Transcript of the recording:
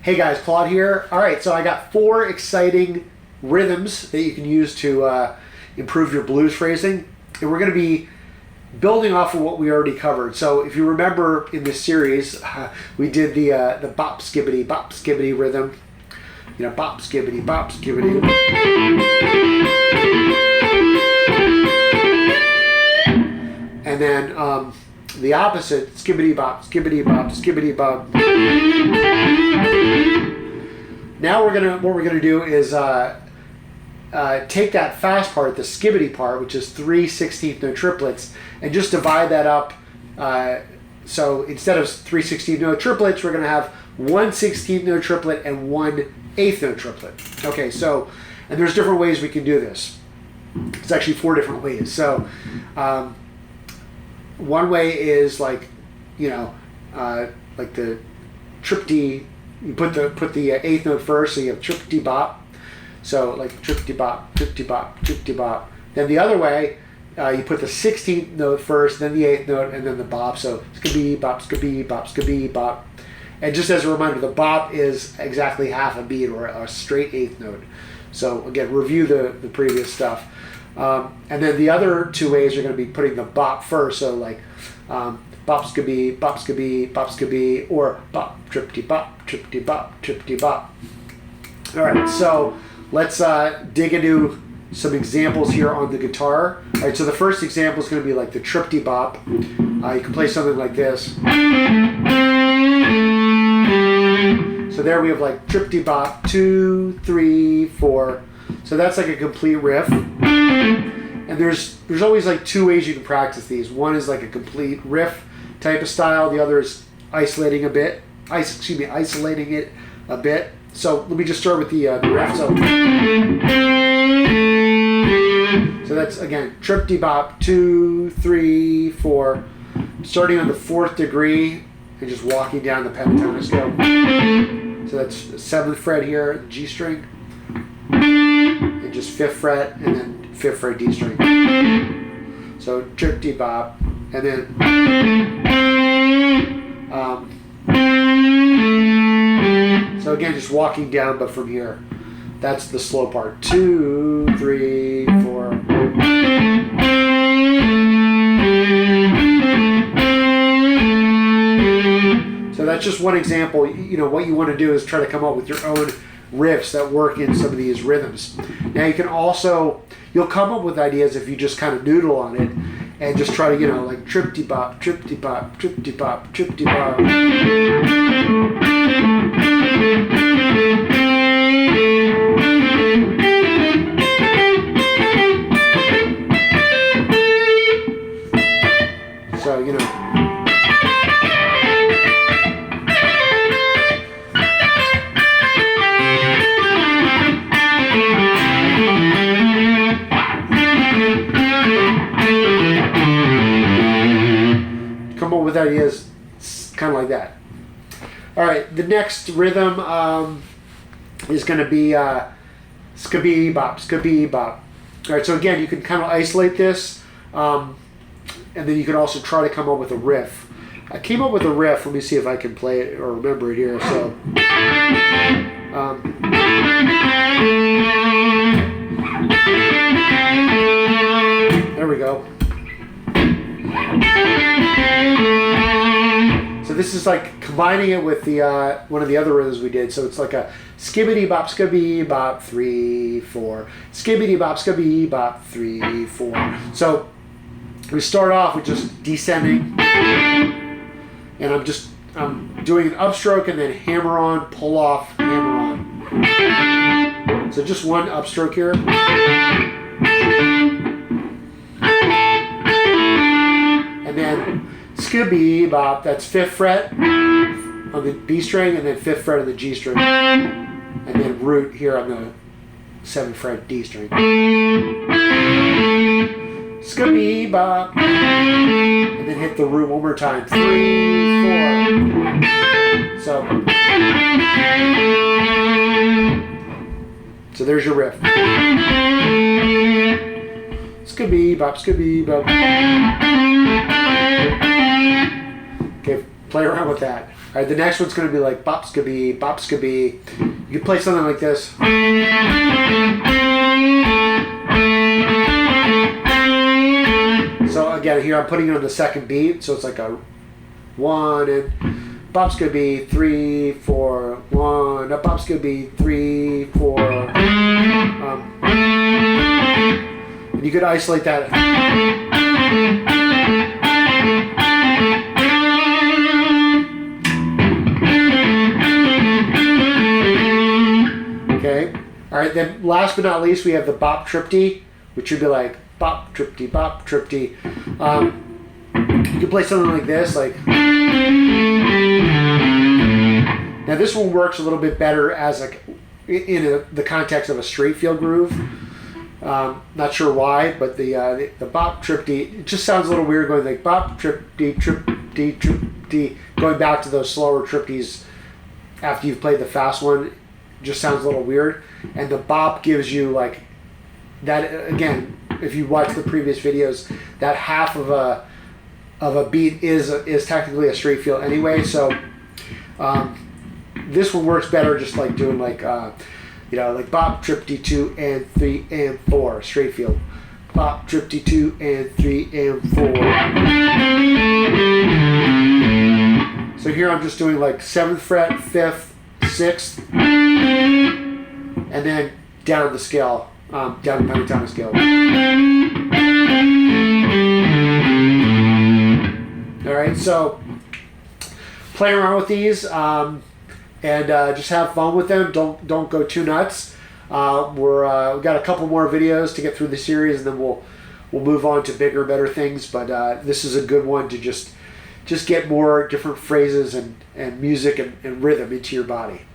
Hey guys, Claude here. All right, so I got 4 exciting rhythms that you can use to improve your blues phrasing, and we're going to be building off of what we already covered. So if you remember in this series, we did the bop skibbity rhythm. You know, bop skibbity. And then the opposite, skibbity bop. Now what we're gonna do is take that fast part, the skibbity part, which is 3 16th note triplets, and just divide that up. So instead of 3 16th note triplets, we're gonna have 1 16th note triplet and 1 8th note triplet. Okay, so, and there's different ways we can do this. It's actually 4 different ways. So one way is like, you know, like the tripd. You put the 8th note first, so you have tripd bop. So like tripd bop. Then the other way, you put the 16th note first, then the 8th note, and then the bop. So skabby bop. And just as a reminder, the bop is exactly half a beat or a straight 8th note. So again, review the previous stuff. And then the other 2 ways are going to be putting the bop first. So like bop skabby, or bop tripty bop. All right, so let's dig into some examples here on the guitar. All right, so the first example is going to be like the tripty bop. You can play something like this. So there we have like tripty bop, 2 3 4. So that's like a complete riff. And there's always like 2 ways you can practice these. One is like a complete riff type of style. The other is isolating it a bit. So let me just start with the riff. So that's again tripty bop, 2 3 4, starting on the 4th degree and just walking down the pentatonic scale. So that's 7th fret here, G string, and just 5th fret, and then 5th fret D string. So tripty bop, and then so again, just walking down, but from here. That's the slow part. 2 3 4. So that's just one example. You know, what you want to do is try to come up with your own riffs that work in some of these rhythms. Now you can also, you'll come up with ideas if you just kind of noodle on it and just try to, you know, like tripty bop. So, you know. Come up with ideas kind of like that. All right, the next rhythm is going to be scabby bop. All right, so again, you can kind of isolate this, and then you can also try to come up with a riff. I came up with a riff. Let me see if I can play it or remember it here. So. There we go. So this is like combining it with the one of the other rhythms we did. So it's like a skibbity bop, 3 4, skibbity bop, 3 4. So we start off with just descending, and I'm doing an upstroke and then hammer on, pull off, hammer on. So just one upstroke here. And then skibby bop, that's 5th fret on the B string, and then 5th fret on the G string, and then root here on the 7th fret D string. Skibby bop, and then hit the root one more time. 3 4. So there's your riff. Skibby bop, skibby bop. Okay, play around with that. All right, the next one's going to be like bop scabby, bop scabby. You can play something like this. So again, here I'm putting it on the second beat, so it's like a 1 and bop scabby 3 4 1. A bop scabby 3 4. And you could isolate that. Okay. All right. Then last but not least, we have the bop tripd, which would be like bop tripd, bop tripd. You can play something like this, like. Now this one works a little bit better as like in the context of a straight feel groove. Not sure why, but the bop tripd, it just sounds a little weird going like bop tripd, tripd, tripd, going back to those slower tripds after you've played the fast one. Just sounds a little weird, and the bop gives you like that again. If you watch the previous videos, that half of a beat is technically a straight feel anyway. So this one works better, just like doing like like bop tripd 2 and 3 and 4 straight feel, bop tripd 2 and 3 and 4. So here I'm just doing like 7th fret, 5th, 6th, and then down the scale, down the pentatonic scale. All right, so play around with these and just have fun with them. Don't go too nuts. We've got a couple more videos to get through the series, and then we'll move on to bigger, better things. But this is a good one to just get more different phrases and music and rhythm into your body.